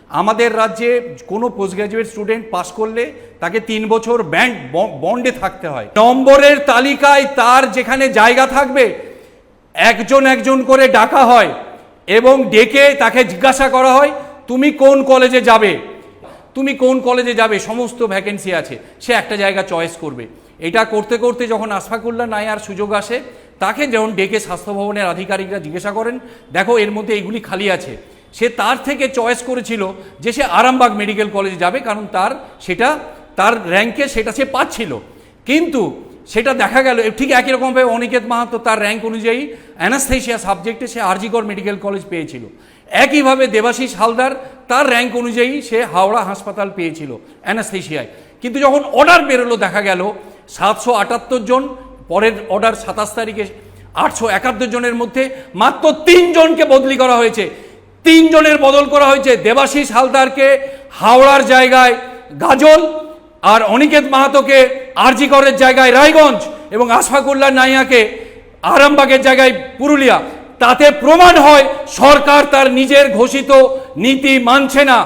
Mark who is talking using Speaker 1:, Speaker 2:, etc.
Speaker 1: আমাদের রাজ্যে কোনো পোস্ট গ্র্যাজুয়েট স্টুডেন্ট পাস করলে তাকে 3 বছর বন্ডে থাকতে হয়। নম্বরের তালিকায় তার যেখানে জায়গা থাকবে একজন একজন করে ডাকা হয় এবং ডেকে তাকে জিজ্ঞাসা করা হয় তুমি কোন কলেজে যাবে, তুমি কোন কলেজে যাবে, সমস্ত ভ্যাকেন্সি আছে, সে একটা জায়গা চয়েস করবে। এটা করতে করতে যখন আশফাকুল্লাহ নাইয়ার সুযোগ আসে, তাকে যেমন ডেকে স্বাস্থ্য ভবনের আধিকারিকরা জিজ্ঞাসা করেন দেখো এর মধ্যে এইগুলি খালি আছে, সে তার থেকে চয়েস করেছিল যে সে আরামবাগ মেডিকেল কলেজে যাবে, কারণ তার র্যাঙ্কে সেটা সে পাচ্ছিল। কিন্তু সেটা দেখা গেল ঠিক একই রকমভাবে অনিকেত মাহাতো তার র্যাঙ্ক অনুযায়ী অ্যানাস্থেশিয়া সাবজেক্টে সে আরজিকর মেডিকেল কলেজ পেয়েছিল। একইভাবে দেবাশিস হালদার তার র্যাঙ্ক অনুযায়ী সে হাওড়া হাসপাতাল পেয়েছিল অ্যানাস্থেশিয়ায়। কিন্তু যখন অর্ডার বেরোলো দেখা গেল 778 জন, পরের অর্ডার 27 তারিখে 871 জনের মধ্যে মাত্র 3 জনকে বদলি করা হয়েছে। 3 জনের বদল করা হয়েছে, দেবাশিস হালদারকে হাওড়ার জায়গায় গাজল, আর অনিকেত মাহাতোকে আরজিকরের জায়গায় রায়গঞ্জ, এবং আশফাকুল্লাহ নাইয়াকে আরামবাগের জায়গায় পুরুলিয়া। তাতে প্রমাণ হয় সরকার তার নিজের ঘোষিত নীতি মানছে না।